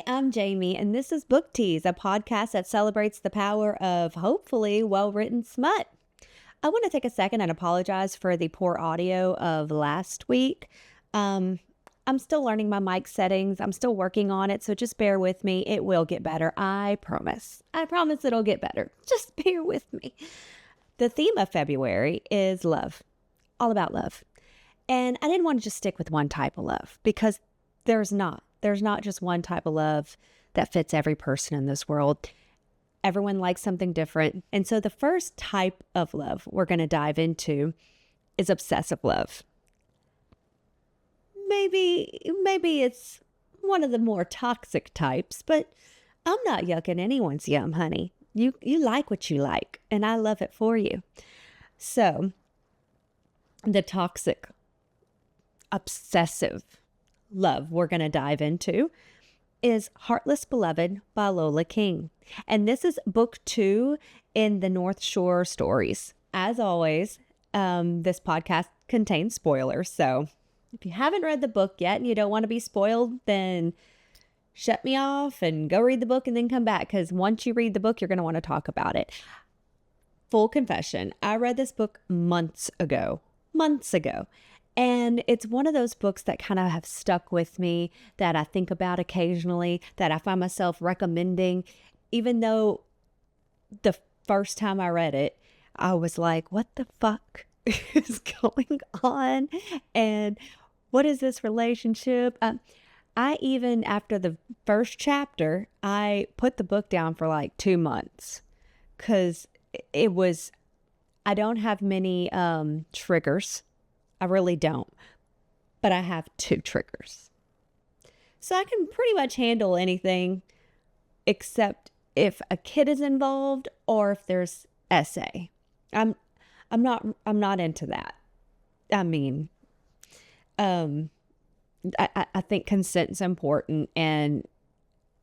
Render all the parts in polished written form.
I'm Jamie, and this is Book Tease, a podcast that celebrates the power of hopefully well-written smut. I want to take a second and apologize for the poor audio of last week. Um, I'm still learning my mic settings. I'm still working on it, so just bear with me. It will get better. I promise. I promise it'll get better. Just bear with me. The theme of February is love, all about love. And I didn't want to just stick with one type of love because there's not. There's not just one type of love that fits every person in this world. Everyone likes something different. And so the first type of love we're going to dive into is obsessive love. Maybe it's one of the more toxic types, but I'm not yucking anyone's yum, honey. You like what you like, and I love it for you. So the toxic, obsessive love we're going to dive into is Heartless Beloved by Lola King. And this is book 2 in the North Shore stories. As always, this podcast contains spoilers. So if you haven't read the book yet and you don't want to be spoiled, then shut me off and go read the book and then come back. Because once you read the book, you're going to want to talk about it. Full confession, I read this book months ago. And it's one of those books that kind of have stuck with me, that I think about occasionally, that I find myself recommending, even though the first time I read it, I was like, what the fuck is going on? And what is this relationship? I even, after the first chapter, I put the book down for like 2 months because I don't have many triggers. I really don't, but I have 2 triggers. So I can pretty much handle anything except if a kid is involved or if there's essay. I'm not into that. I mean, I think consent's important, and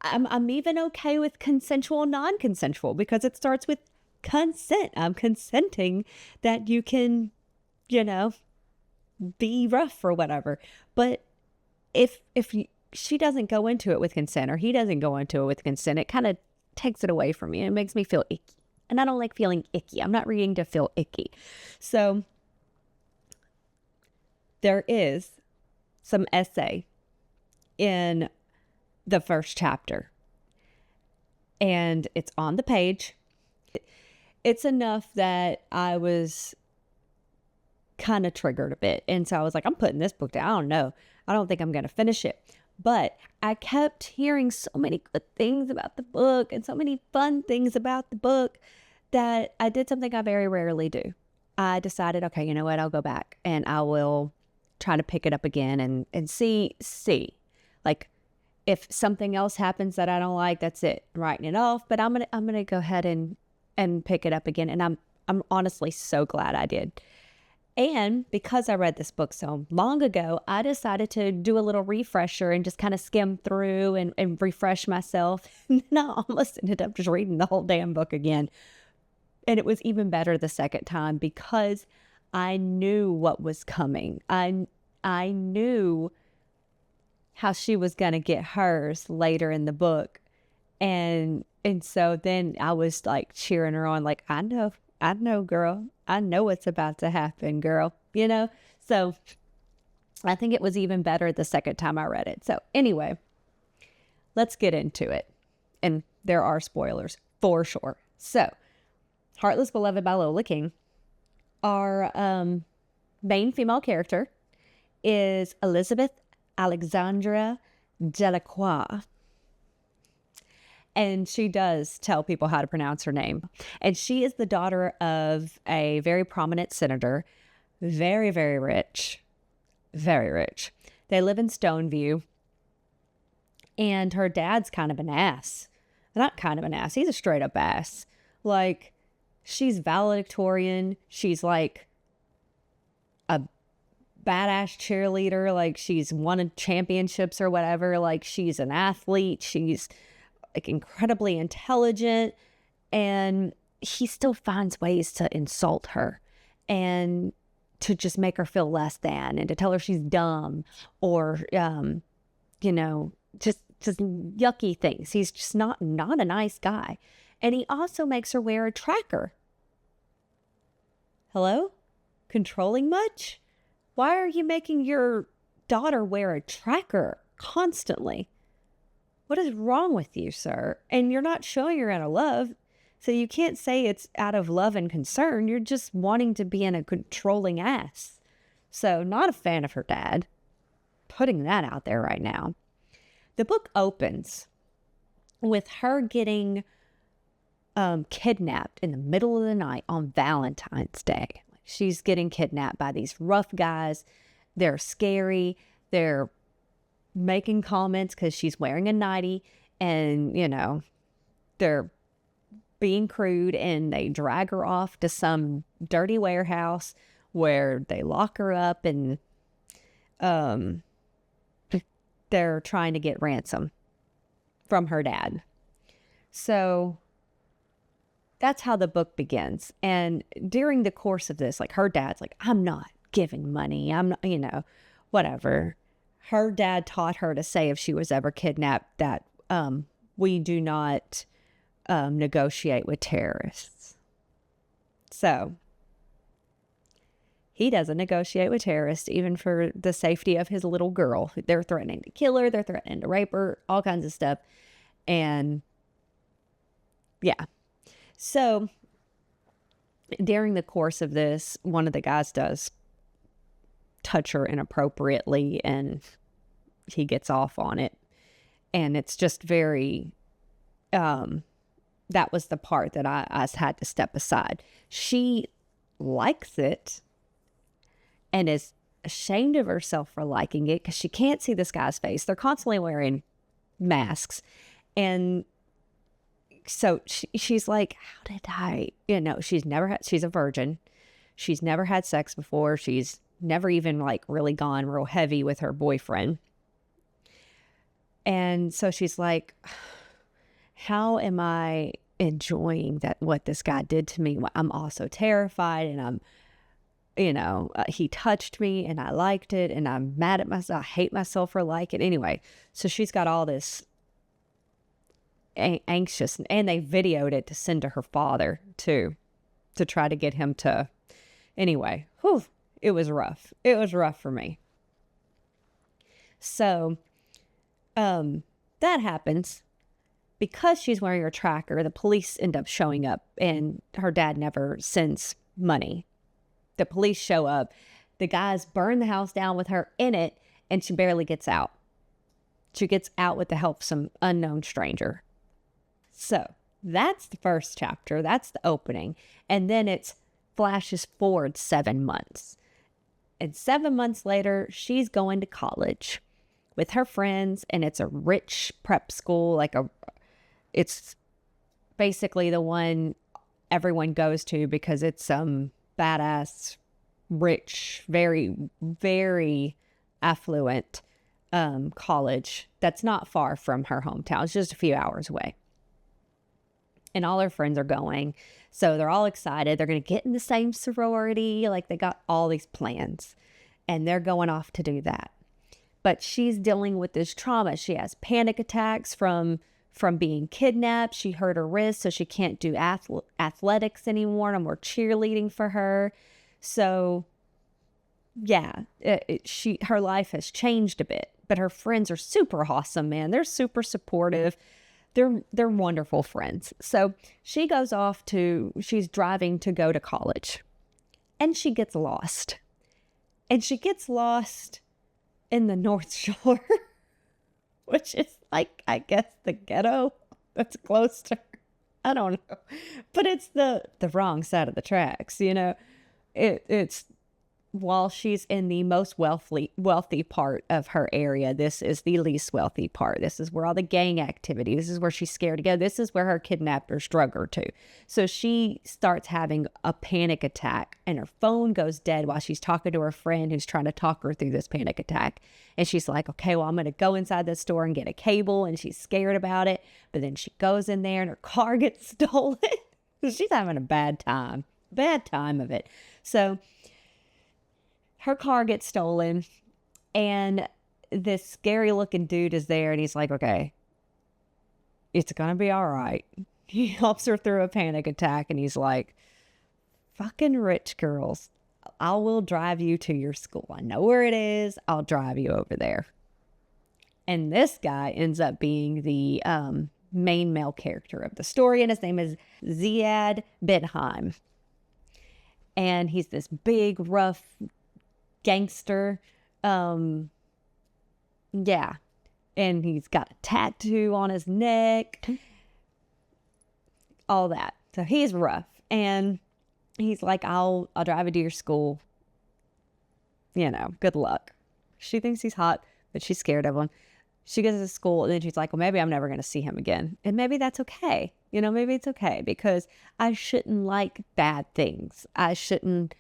I'm even okay with consensual, non-consensual, because it starts with consent. I'm consenting that you can, be rough or whatever. But if she doesn't go into it with consent, or he doesn't go into it with consent, it kind of takes it away from me. It makes me feel icky, and I don't like feeling icky. I'm not reading to feel icky. So there is some essay in the first chapter, and it's on the page. It's enough that I was kind of triggered a bit. And so I was like, I'm putting this book down. I don't know. I don't think I'm going to finish it. But I kept hearing so many good things about the book and so many fun things about the book that I did something I very rarely do. I decided, okay, you know what? I'll go back and I will try to pick it up again and see. Like, if something else happens that I don't like, that's it. I'm writing it off. But I'm gonna go ahead and pick it up again. And I'm honestly so glad I did. And because I read this book so long ago, I decided to do a little refresher and just kind of skim through and refresh myself. And then I almost ended up just reading the whole damn book again. And it was even better the second time because I knew what was coming. I knew how she was going to get hers later in the book. And so then I was like cheering her on, like, I know, girl. I know what's about to happen, girl. So I think it was even better the second time I read it. So anyway, let's get into it. And there are spoilers for sure. So Heartless Beloved by Lola King. Our main female character is Elizabeth Alexandra Delacroix. And she does tell people how to pronounce her name. And she is the daughter of a very prominent senator, very, very rich, very rich. They live in Stoneview. And her dad's kind of an ass. Not kind of an ass. He's a straight up ass. Like, she's valedictorian. She's like a badass cheerleader. Like, she's won championships or whatever. Like, she's an athlete. She's like incredibly intelligent, and he still finds ways to insult her and to just make her feel less than, and to tell her she's dumb, or just just yucky things. He's just not a nice guy. And he also makes her wear a tracker. Hello? Controlling much? Why are you making your daughter wear a tracker constantly? What is wrong with you, sir? And you're not showing her out of love. So you can't say it's out of love and concern. You're just wanting to be in a controlling ass. So not a fan of her dad. Putting that out there right now. The book opens with her getting kidnapped in the middle of the night on Valentine's Day. She's getting kidnapped by these rough guys. They're scary. They're making comments because she's wearing a nightie, and, you know, they're being crude, and they drag her off to some dirty warehouse where they lock her up, and they're trying to get ransom from her dad. So that's how the book begins. And during the course of this, like, her dad's like, I'm not giving money. I'm not, you know, whatever. Her dad taught her to say if she was ever kidnapped that we do not negotiate with terrorists. So he doesn't negotiate with terrorists, even for the safety of his little girl. They're threatening to kill her. They're threatening to rape her, all kinds of stuff. And yeah. So during the course of this, one of the guys does touch her inappropriately, and he gets off on it. And it's just very, that was the part that I had to step aside. She likes it and is ashamed of herself for liking it because she can't see this guy's face. They're constantly wearing masks. And so she's like, how did I, you know, she's a virgin. She's never had sex before. She's never even like really gone real heavy with her boyfriend. And so she's like, how am I enjoying that what this guy did to me? I'm also terrified, and I'm, you know, he touched me and I liked it, and I'm mad at myself. I hate myself for liking it. Anyway, so she's got all this anxious, and they videoed it to send to her father too, to try to get him to, anyway, whew, it was rough. It was rough for me. So, that happens. Because she's wearing her tracker, the police end up showing up, and her dad never sends money. The police show up. The guys burn the house down with her in it, and she barely gets out. She gets out with the help of some unknown stranger. So that's the first chapter. That's the opening. And then it flashes forward 7 months. And 7 months later, she's going to college with her friends, and it's a rich prep school, it's basically the one everyone goes to because it's some badass, rich, very, very affluent college that's not far from her hometown. It's just a few hours away. And all her friends are going. So they're all excited. They're going to get in the same sorority. Like, they got all these plans. And they're going off to do that. But she's dealing with this trauma. She has panic attacks from being kidnapped. She hurt her wrist, so she can't do athletics anymore. No more cheerleading for her. So, yeah, her life has changed a bit. But her friends are super awesome, man. They're super supportive. They're wonderful friends. So she goes off she's driving to go to college. And she gets lost. And she gets lost in the North Shore, which is like, I guess, the ghetto that's close to her. I don't know. But it's the wrong side of the tracks, you know. It's while she's in the most wealthy part of her area, this is the least wealthy part. This is where all the gang activity, this is where she's scared to go. This is where her kidnappers drug her to. So she starts having a panic attack, and her phone goes dead while she's talking to her friend who's trying to talk her through this panic attack. And she's like, okay, well, I'm going to go inside the store and get a cable. And she's scared about it. But then she goes in there and her car gets stolen. She's having a bad time of it. So her car gets stolen, and this scary looking dude is there and he's like, okay, it's going to be all right. He helps her through a panic attack and he's like, fucking rich girls, I will drive you to your school. I know where it is. I'll drive you over there. And this guy ends up being the main male character of the story, and his name is Ziad Benheim. And he's this big, rough gangster. Yeah. And he's got a tattoo on his neck. All that. So he's rough. And he's like, I'll drive you to your school. You know, good luck. She thinks he's hot, but she's scared of him. She goes to school and then she's like, well, maybe I'm never going to see him again. And maybe that's okay. You know, maybe it's okay because I shouldn't like bad things. I shouldn't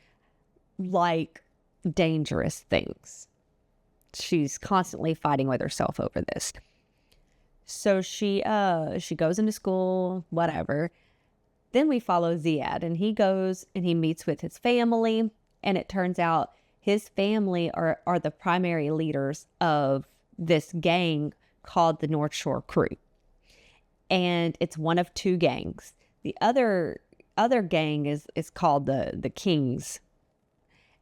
like dangerous things. She's constantly fighting with herself over this. So she goes into school, whatever. Then we follow Ziad and he goes and he meets with his family. And it turns out his family are the primary leaders of this gang called the North Shore Crew. And it's one of two gangs. The other gang is called the Kings.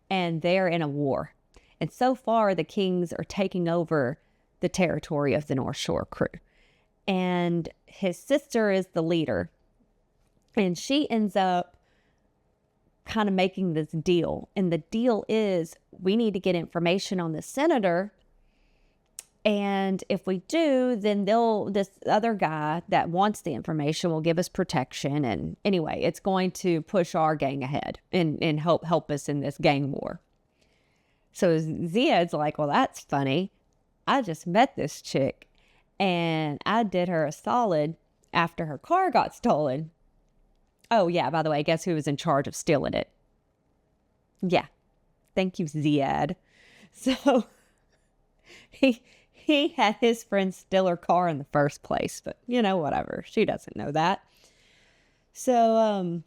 And they're in a war. And so far the Kings are taking over the territory of the North Shore Crew. And his sister is the leader. And she ends up kind of making this deal. And the deal is we need to get information on the senator. And if we do, then this other guy that wants the information will give us protection. And anyway, it's going to push our gang ahead and help us in this gang war. So Ziad's like, well, that's funny. I just met this chick and I did her a solid after her car got stolen. Oh, yeah, by the way, guess who was in charge of stealing it? Yeah. Thank you, Ziad. So he had his friend steal her car in the first place, but you know, whatever. She doesn't know that. So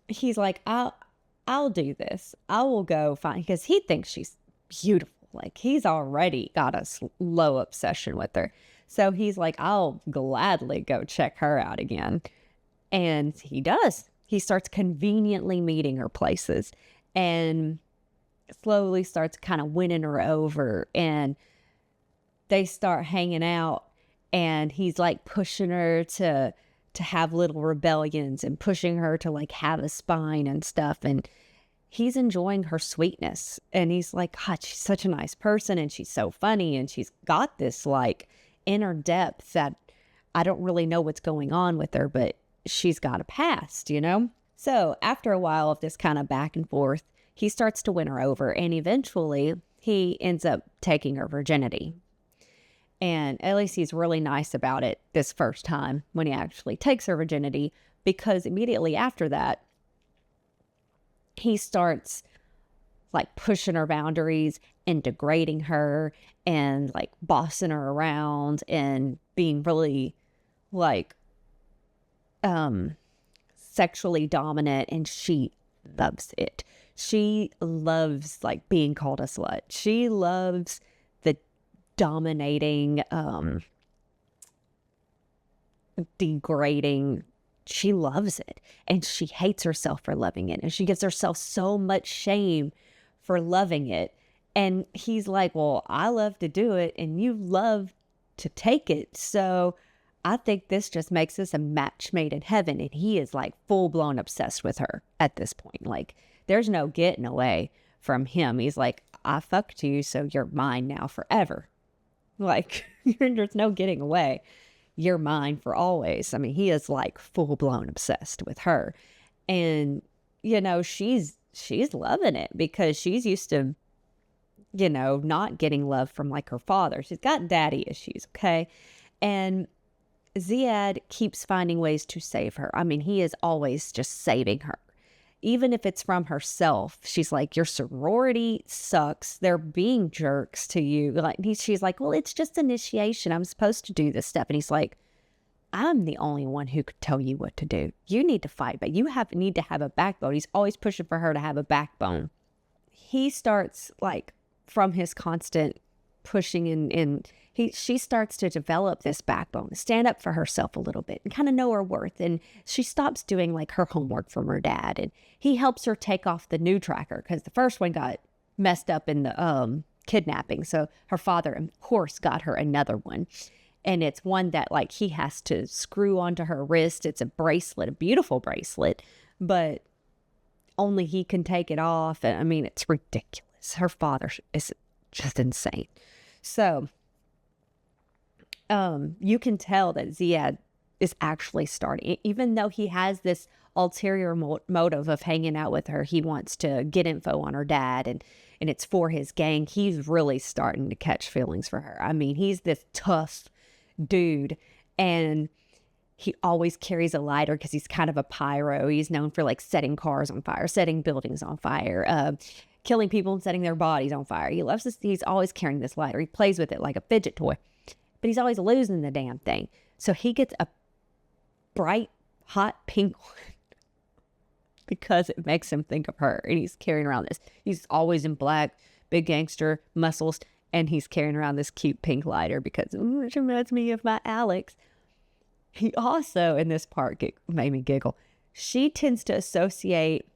he's like, I'll do this. I will go find, because he thinks she's beautiful. Like he's already got a low obsession with her. So he's like, I'll gladly go check her out again. And he does. He starts conveniently meeting her places and slowly starts kind of winning her over. And they start hanging out and he's like pushing her to have little rebellions and pushing her to like have a spine and stuff. And he's enjoying her sweetness. And he's like, God, she's such a nice person. And she's so funny. And she's got this like inner depth that I don't really know what's going on with her, but she's got a past, you know? So after a while of this kind of back and forth, he starts to win her over. And eventually he ends up taking her virginity. And at least he's really nice about it this first time when he actually takes her virginity, because immediately after that, he starts like pushing her boundaries and degrading her and like bossing her around and being really like sexually dominant, and she loves it. She loves like being called a slut. She loves the dominating, degrading. She loves it, and she hates herself for loving it, and she gives herself so much shame for loving it. And he's like, well, I love to do it and you love to take it, so I think this just makes us a match made in heaven. And he is like full blown obsessed with her at this point. Like there's no getting away from him. He's like, I fucked you, so you're mine now forever. Like there's no getting away. You're mine for always. I mean, he is like full blown obsessed with her. And, you know, she's loving it because she's used to, you know, not getting love from like her father. She's got daddy issues. Okay. And Ziad keeps finding ways to save her. I mean, he is always just saving her. Even if it's from herself, she's like, your sorority sucks. They're being jerks to you. Like she's like, well, it's just initiation. I'm supposed to do this stuff. And he's like, I'm the only one who could tell you what to do. You need to fight, but you need to have a backbone. He's always pushing for her to have a backbone. He starts like from his constant pushing and she starts to develop this backbone, stand up for herself a little bit and kind of know her worth. And she stops doing like her homework from her dad. And he helps her take off the new tracker because the first one got messed up in the kidnapping. So her father, of course, got her another one. And it's one that like he has to screw onto her wrist. It's a bracelet, a beautiful bracelet, but only he can take it off. And I mean, it's ridiculous. Her father is just insane. So you can tell that Ziad is actually starting, even though he has this ulterior motive of hanging out with her. He wants to get info on her dad and it's for his gang. He's really starting to catch feelings for her. I mean, he's this tough dude and he always carries a lighter because he's kind of a pyro. He's known for like setting cars on fire, setting buildings on fire, killing people and setting their bodies on fire. He loves this. He's always carrying this lighter. He plays with it like a fidget toy, but he's always losing the damn thing. So he gets a bright, hot pink one because it makes him think of her. And he's carrying around this. He's always in black, big gangster, muscles, and he's carrying around this cute pink lighter because it reminds me of my Alex. He also, in this part, made me giggle. She tends to associate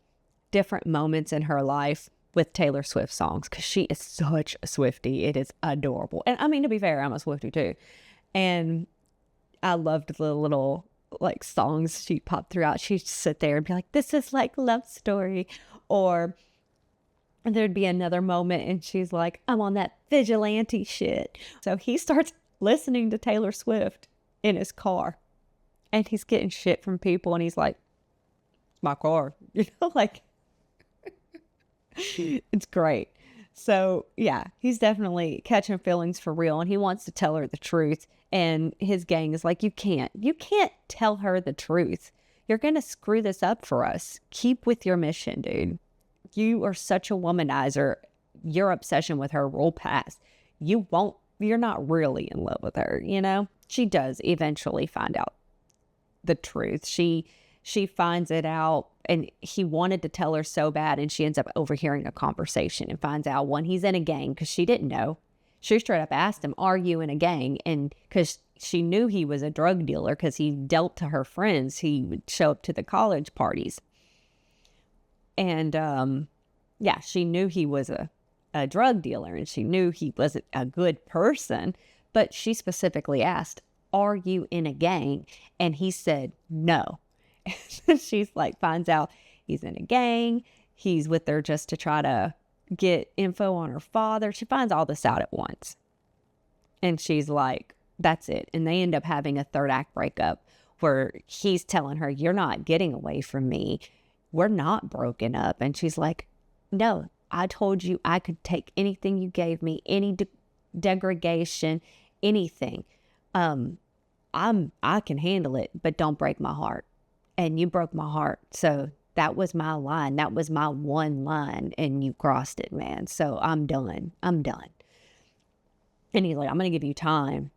different moments in her life with Taylor Swift songs because she is such a Swiftie. It is adorable. And I mean, to be fair, I'm a Swiftie too. And I loved the little like songs she popped throughout. She'd sit there and be like, this is like love story. Or there'd be another moment and she's like, I'm on that vigilante shit. So he starts listening to Taylor Swift in his car and he's getting shit from people and he's like, my car, like it's great. So yeah, he's definitely catching feelings for real and he wants to tell her the truth. And his gang is like, you can't tell her the truth. You're going to screw this up for us. Keep with your mission, dude. You are such a womanizer. Your obsession with her will pass. You're not really in love with her, you know? She does eventually find out the truth. She finds it out and he wanted to tell her so bad and she ends up overhearing a conversation and finds out one, he's in a gang because she didn't know. She straight up asked him, are you in a gang? And because she knew he was a drug dealer because he dealt to her friends. He would show up to the college parties. And yeah, she knew he was a drug dealer and she knew he wasn't a good person. But she specifically asked, are you in a gang? And he said, no. And she's like, finds out he's in a gang. He's with her just to try to get info on her father. She finds all this out at once. And she's like, that's it. And they end up having a third act breakup where he's telling her, you're not getting away from me. We're not broken up. And she's like, no, I told you I could take anything you gave me, any degradation, anything. I can handle it, but don't break my heart. And you broke my heart. So that was my line. That was my one line. And you crossed it, man. So I'm done. I'm done. And he's like, I'm going to give you time,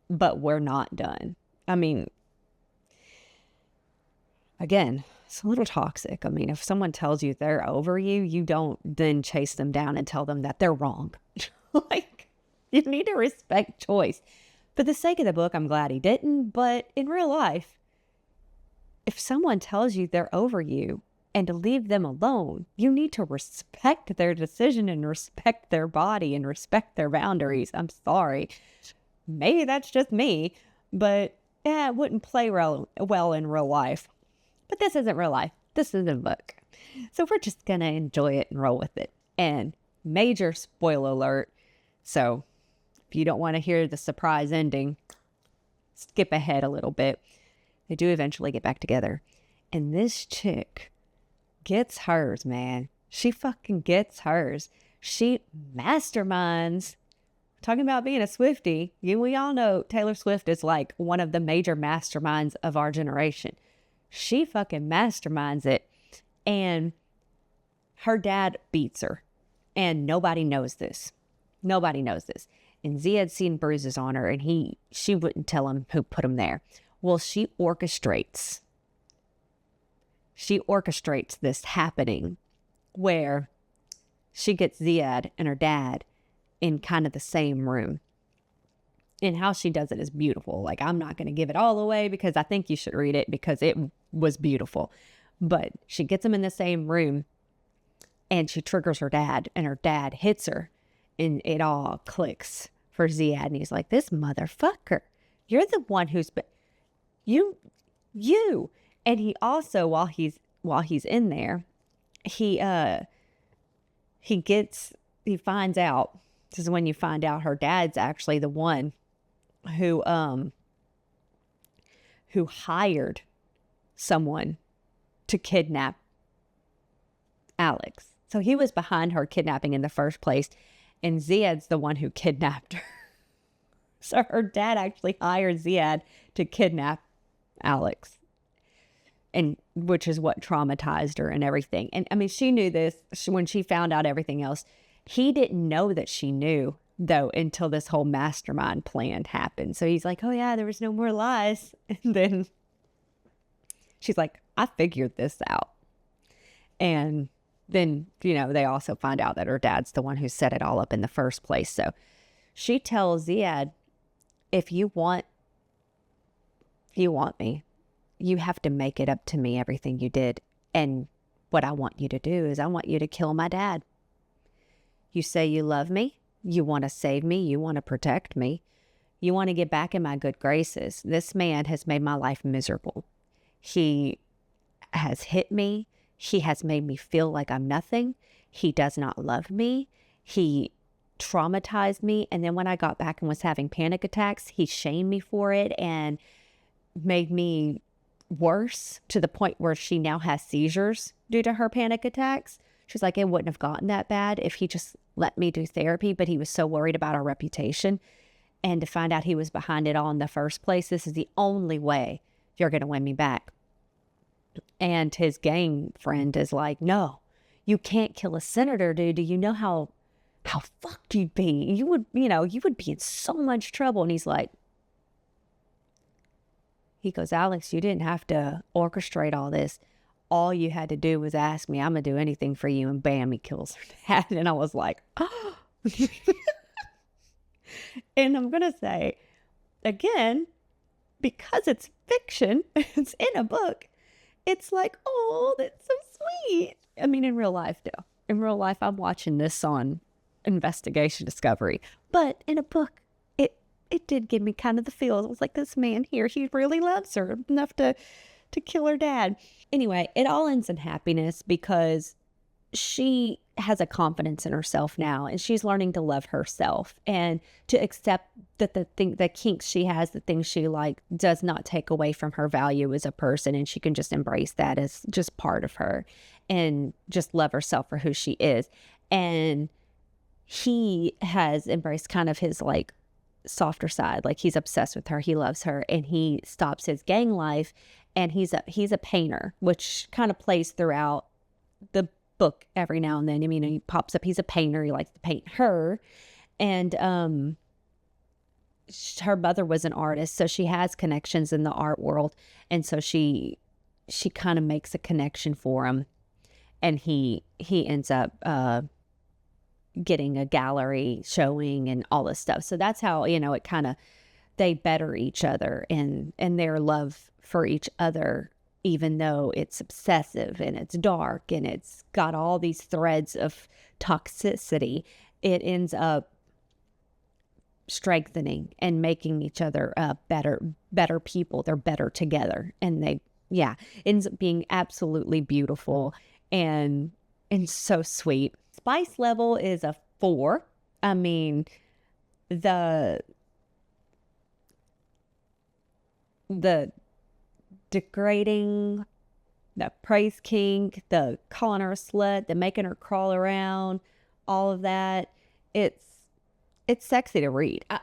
but we're not done. I mean, again, it's a little toxic. I mean, if someone tells you they're over you, you don't then chase them down and tell them that they're wrong. Like, you need to respect choice. For the sake of the book, I'm glad he didn't. But in real life, if someone tells you they're over you and to leave them alone, you need to respect their decision and respect their body and respect their boundaries. I'm sorry. Maybe that's just me, but it wouldn't play well in real life. But this isn't real life. This is a book. So we're just going to enjoy it and roll with it. And major spoiler alert. So if you don't want to hear the surprise ending, skip ahead a little bit. They do eventually get back together. And this chick gets hers, man. She fucking gets hers. She masterminds. Talking about being a Swiftie, we all know Taylor Swift is like one of the major masterminds of our generation. She fucking masterminds it. And her dad beats her. And nobody knows this. Nobody knows this. And Z had seen bruises on her and she wouldn't tell him who put them there. Well, she orchestrates this happening where she gets Ziad and her dad in kind of the same room. And how she does it is beautiful. Like, I'm not going to give it all away because I think you should read it because it was beautiful. But she gets them in the same room and she triggers her dad, and her dad hits her, and it all clicks for Ziad. And he's like, this motherfucker, you're the one who's been, you. And he also, while he's in there, he finds out, this is when you find out her dad's actually the one who hired someone to kidnap Alex. So he was behind her kidnapping in the first place, and Ziad's the one who kidnapped her. So her dad actually hired Ziad to kidnap Alex, and which is what traumatized her and everything. And I mean, she knew this when she found out everything else. He didn't know that she knew, though, until this whole mastermind plan happened. So he's like, oh yeah, there was no more lies. And then she's like, I figured this out. And then, they also find out that her dad's the one who set it all up in the first place. So she tells Ziad, if you want me, you have to make it up to me, everything you did. And what I want you to do is I want you to kill my dad. You say you love me. You want to save me. You want to protect me. You want to get back in my good graces. This man has made my life miserable. He has hit me. He has made me feel like I'm nothing. He does not love me. He traumatized me. And then when I got back and was having panic attacks, he shamed me for it and made me worse to the point where she now has seizures due to her panic attacks. She's like, it wouldn't have gotten that bad if he just let me do therapy, but he was so worried about our reputation. And to find out he was behind it all in the first place, this is the only way you're going to win me back. And his gang friend is like, no, you can't kill a senator, dude. Do you know how fucked you'd be? You would be in so much trouble. And he goes, Alex, you didn't have to orchestrate all this. All you had to do was ask me. I'm going to do anything for you. And bam, he kills her dad. And I was like, oh. And I'm going to say, again, because it's fiction, it's in a book, it's like, oh, that's so sweet. I mean, in real life, though. In real life, I'm watching this on Investigation Discovery. But in a book, it did give me kind of the feels. I was like, this man here, he really loves her enough to kill her dad. Anyway, it all ends in happiness because she has a confidence in herself now, and she's learning to love herself and to accept that the kinks she has, the things she like, does not take away from her value as a person, and she can just embrace that as just part of her and just love herself for who she is. And he has embraced kind of his like softer side, like he's obsessed with her, he loves her, and he stops his gang life, and he's a painter, which kind of plays throughout the book every now and then. I mean, he pops up, he's a painter, he likes to paint her, and her mother was an artist, so she has connections in the art world, and so she kind of makes a connection for him, and he ends up getting a gallery showing and all this stuff. So that's how, it kind of, they better each other and their love for each other, even though it's obsessive and it's dark and it's got all these threads of toxicity, it ends up strengthening and making each other better people. They're better together, and ends up being absolutely beautiful and so sweet. Spice level is a 4. I mean, the degrading, the praise king, the calling her a slut, the making her crawl around, all of that. It's sexy to read. I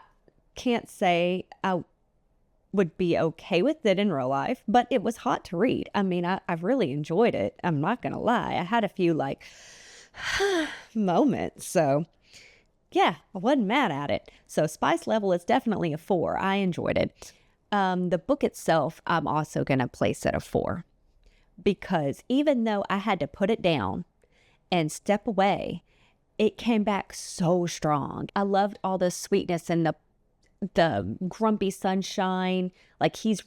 can't say I would be okay with it in real life, but it was hot to read. I mean, I've really enjoyed it. I'm not going to lie. I had a few moments. So yeah, I wasn't mad at it. So spice level is definitely a 4. I enjoyed it. The book itself, I'm also going to place at a 4, because even though I had to put it down and step away it came back so strong. I loved all the sweetness and the grumpy sunshine. Like he's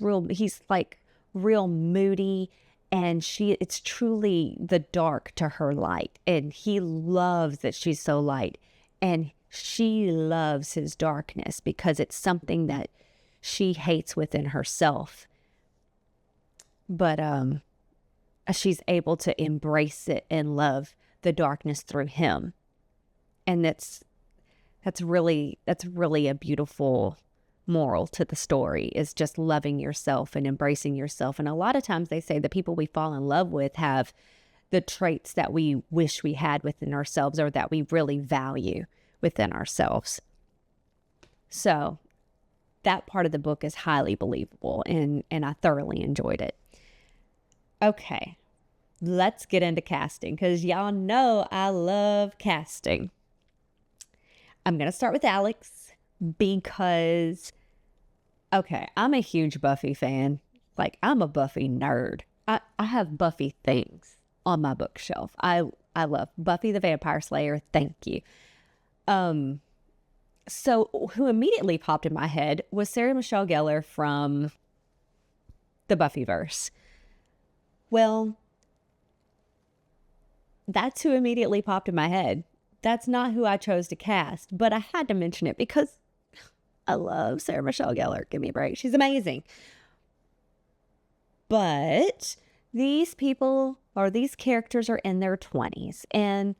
like real moody, and it's truly the dark to her light, and he loves that she's so light, and she loves his darkness because it's something that she hates within herself. But she's able to embrace it and love the darkness through him. And that's really a beautiful moral to the story, is just loving yourself and embracing yourself. And a lot of times they say the people we fall in love with have the traits that we wish we had within ourselves, or that we really value within ourselves. So that part of the book is highly believable, and I thoroughly enjoyed it. Okay, let's get into casting, because y'all know I love casting. I'm going to start with Alex because, okay, I'm a huge Buffy fan. Like, I'm a Buffy nerd. I have Buffy things on my bookshelf. I love Buffy the Vampire Slayer. Thank you. So who immediately popped in my head was Sarah Michelle Gellar from the Buffyverse. Well, that's who immediately popped in my head. That's not who I chose to cast, but I had to mention it because I love Sarah Michelle Gellar. Give me a break. She's amazing. But these people, or these characters, are in their 20s, and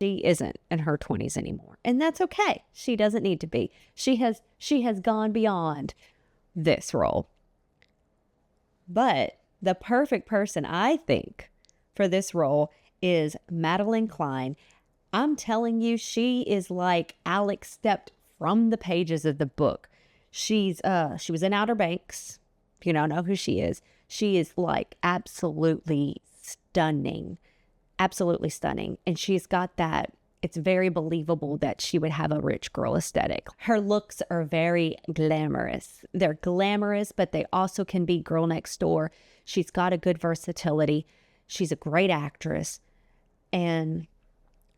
she isn't in her 20s anymore. And that's okay. She doesn't need to be. She has gone beyond this role. But the perfect person, I think, for this role is Madeline Klein. I'm telling you, she is like Alex stepped from the pages of the book. She was in Outer Banks. If you don't know who she is like absolutely stunning. Absolutely stunning. And she's got that, it's very believable that she would have a rich girl aesthetic. Her looks are very glamorous. They're glamorous, but they also can be girl next door. She's got a good versatility. She's a great actress. And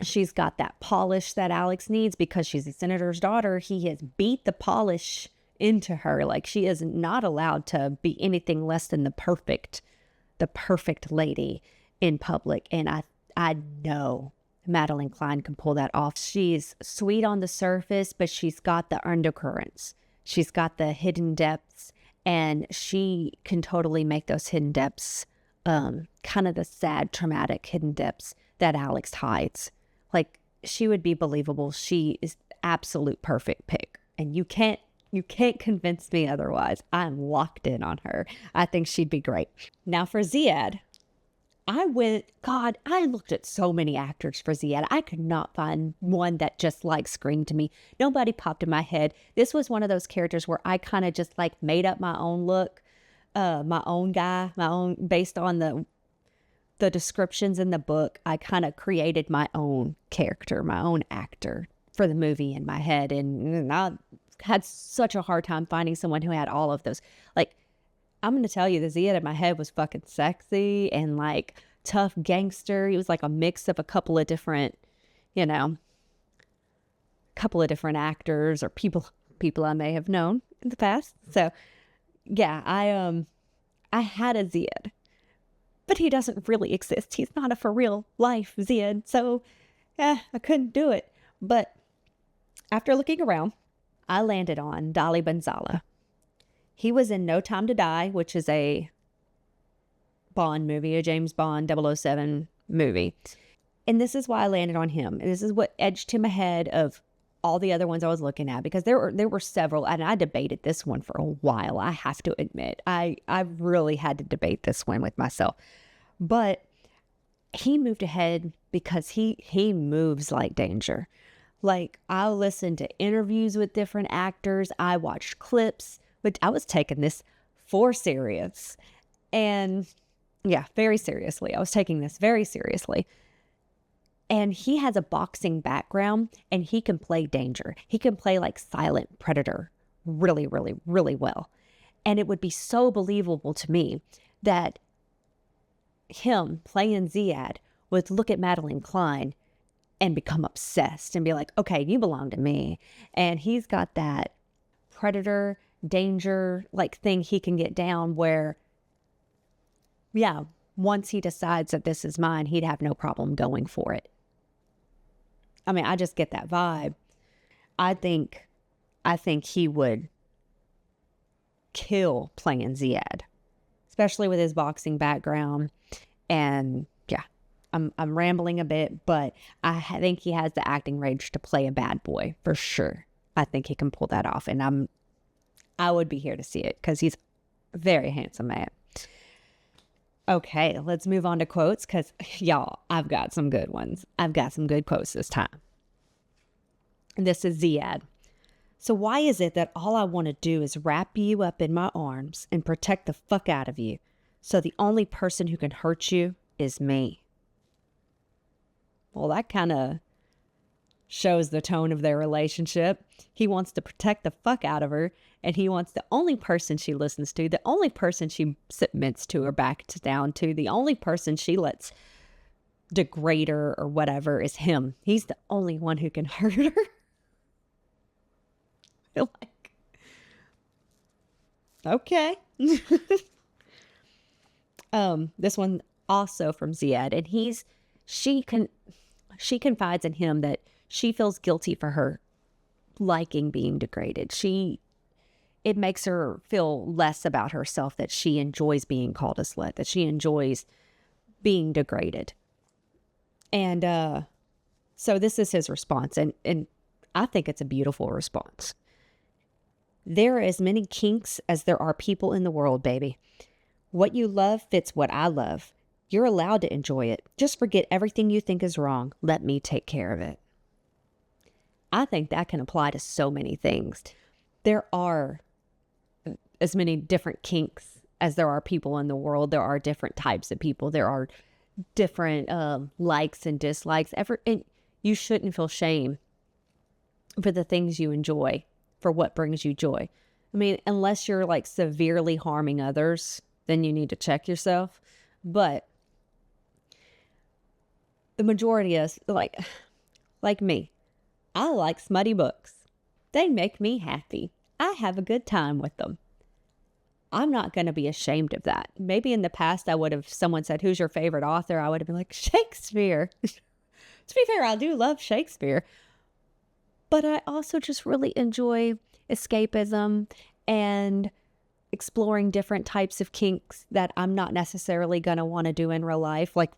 she's got that polish that Alex needs because she's a senator's daughter. He has beat the polish into her. Like, she is not allowed to be anything less than the perfect lady in public. And I know Madeline Klein can pull that off. She's sweet on the surface, but she's got the undercurrents. She's got the hidden depths, and she can totally make those hidden depths kind of the sad, traumatic hidden depths that Alex hides. Like, she would be believable. She is absolute perfect pick, and you can't convince me otherwise. I'm locked in on her. I think she'd be great. Now for Ziad, I looked at so many actors for Ziad. I could not find one that just like screamed to me. Nobody popped in my head. This was one of those characters where I kind of just like made up my own look, my own guy, based on the descriptions in the book. I kind of created my own character, my own actor for the movie in my head. And I had such a hard time finding someone who had all of those. Like, I'm going to tell you, the Ziad in my head was fucking sexy and like tough gangster. He was like a mix of a couple of different actors or people I may have known in the past. So yeah, I had a Ziad, but he doesn't really exist. He's not a for real life Ziad. So I couldn't do it. But after looking around, I landed on Dali Benzala. He was in No Time to Die, which is a Bond movie, a James Bond 007 movie. And this is why I landed on him. And this is what edged him ahead of all the other ones I was looking at, because there were several, and I debated this one for a while. I have to admit, I really had to debate this one with myself. But he moved ahead because he moves like danger. Like, I listened to interviews with different actors. I watched clips, but I was taking this for serious. And yeah, very seriously. I was taking this very seriously. And he has a boxing background, and he can play danger. He can play like silent predator really, really, really well. And it would be so believable to me that him playing Ziad would look at Madeline Klein and become obsessed and be like, okay, you belong to me. And he's got that predator danger like thing he can get down where, yeah, once he decides that this is mine, he'd have no problem going for it. I mean, I just get that vibe. I think he would kill playing Ziad, especially with his boxing background. And yeah, I'm rambling a bit, but I think he has the acting range to play a bad boy for sure. I think he can pull that off, and I would be here to see it because he's a very handsome man. Okay, let's move on to quotes because, y'all, I've got some good ones. I've got some good quotes this time. This is Ziad. So why is it that all I want to do is wrap you up in my arms and protect the fuck out of you? So the only person who can hurt you is me. Well, that kind of shows the tone of their relationship. He wants to protect the fuck out of her, and he wants the only person she listens to, the only person she submits to or backs down to, the only person she lets degrade her or whatever is him. He's the only one who can hurt her. Like, okay. This one also from Ziad, and she confides in him that she feels guilty for her liking being degraded. It makes her feel less about herself, that she enjoys being called a slut, that she enjoys being degraded. And so this is his response, and I think it's a beautiful response. There are as many kinks as there are people in the world, baby. What you love fits what I love. You're allowed to enjoy it. Just forget everything you think is wrong. Let me take care of it. I think that can apply to so many things. There are as many different kinks as there are people in the world. There are different types of people. There are different likes and dislikes. And you shouldn't feel shame for the things you enjoy, for what brings you joy. I mean, unless you're like severely harming others, then you need to check yourself. But the majority is like me. I like smutty books. They make me happy. I have a good time with them. I'm not going to be ashamed of that. Maybe in the past I would have, someone said, who's your favorite author? I would have been like, Shakespeare. To be fair, I do love Shakespeare. But I also just really enjoy escapism and exploring different types of kinks that I'm not necessarily going to want to do in real life, like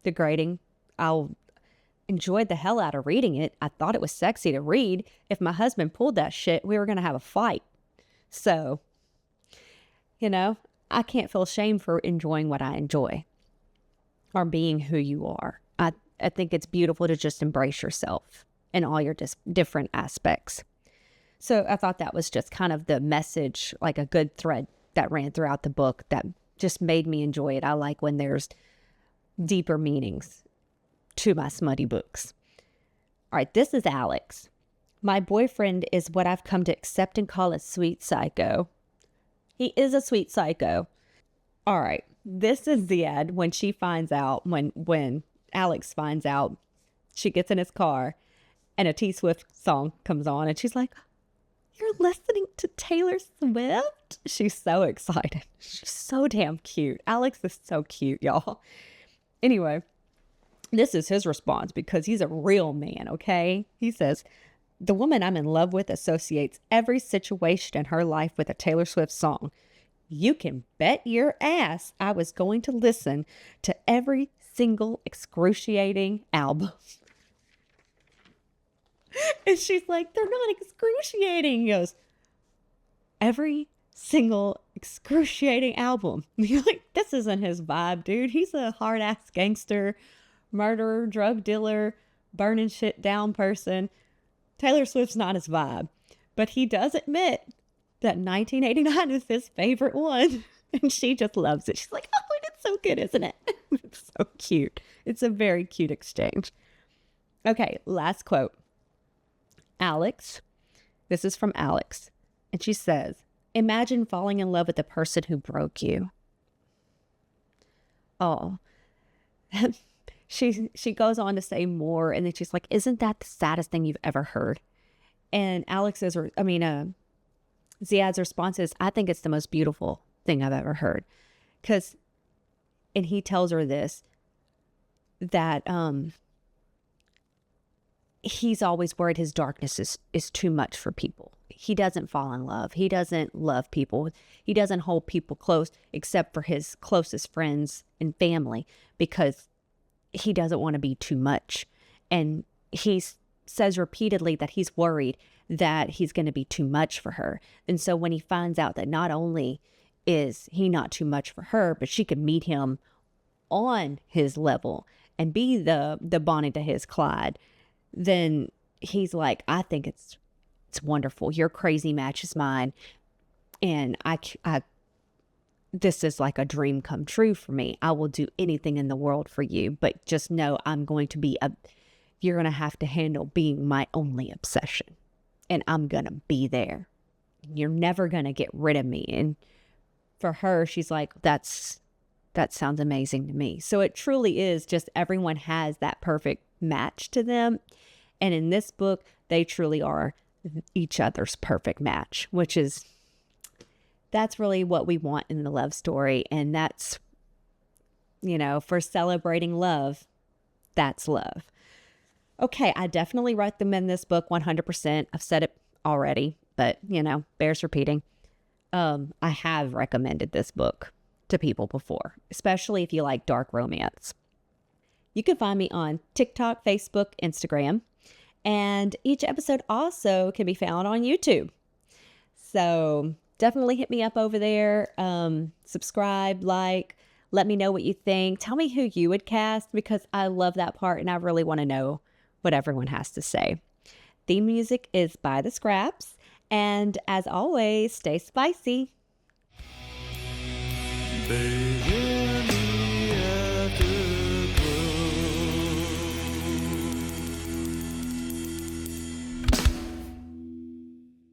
degrading. I'll enjoy the hell out of reading it. I thought it was sexy to read. If my husband pulled that shit, we were going to have a fight. So, I can't feel shame for enjoying what I enjoy or being who you are. I think it's beautiful to just embrace yourself in all your different aspects. So I thought that was just kind of the message, like a good thread that ran throughout the book that just made me enjoy it. I like when there's deeper meanings to my smutty books. All right, this is Alex. My boyfriend is what I've come to accept and call a sweet psycho. He is a sweet psycho. All right, this is Ziad when she finds out, when Alex finds out, she gets in his car and a T Swift song comes on and she's like, you're listening to Taylor Swift? She's so excited. She's so damn cute. Alex is so cute, y'all. Anyway, this is his response because he's a real man, okay? He says, the woman I'm in love with associates every situation in her life with a Taylor Swift song. You can bet your ass I was going to listen to every single excruciating album. And she's like, they're not excruciating. He goes, every single excruciating album. You're like, this isn't his vibe, dude. He's a hard ass gangster, murderer, drug dealer, burning shit down person. Taylor Swift's not his vibe. But he does admit that 1989 is his favorite one. And she just loves it. She's like, oh, it's so good, isn't it? It's so cute. It's a very cute exchange. Okay, last quote. Alex, this is from Alex, and she says, imagine falling in love with the person who broke you. Oh, she goes on to say more, and then she's like, "Isn't that the saddest thing you've ever heard?" And Ziad's response is, "I think it's the most beautiful thing I've ever heard." And he tells her this, that he's always worried his darkness is too much for people. He doesn't fall in love. He doesn't love people. He doesn't hold people close except for his closest friends and family, because he doesn't want to be too much. And he says repeatedly that he's worried that he's going to be too much for her. And so when he finds out that not only is he not too much for her, but she could meet him on his level and be the Bonnie to his Clyde, then he's like, "I think it's wonderful. Your crazy matches mine, and I this is like a dream come true for me. I will do anything in the world for you, but just know you're going to have to handle being my only obsession, and I'm going to be there. You're never going to get rid of me." And for her, she's like, that sounds amazing to me. So it truly is just, everyone has that perfect match to them. And in this book, they truly are each other's perfect match, that's really what we want in the love story. And that's, for celebrating love, that's love. Okay, I definitely recommend this book 100%. I've said it already, but, bears repeating. I have recommended this book to people before, especially if you like dark romance. You can find me on TikTok, Facebook, Instagram, and each episode also can be found on YouTube. So definitely hit me up over there. Subscribe, let me know what you think. Tell me who you would cast, because I love that part and I really want to know what everyone has to say. Theme music is by The Scraps. And as always, stay spicy. Baby.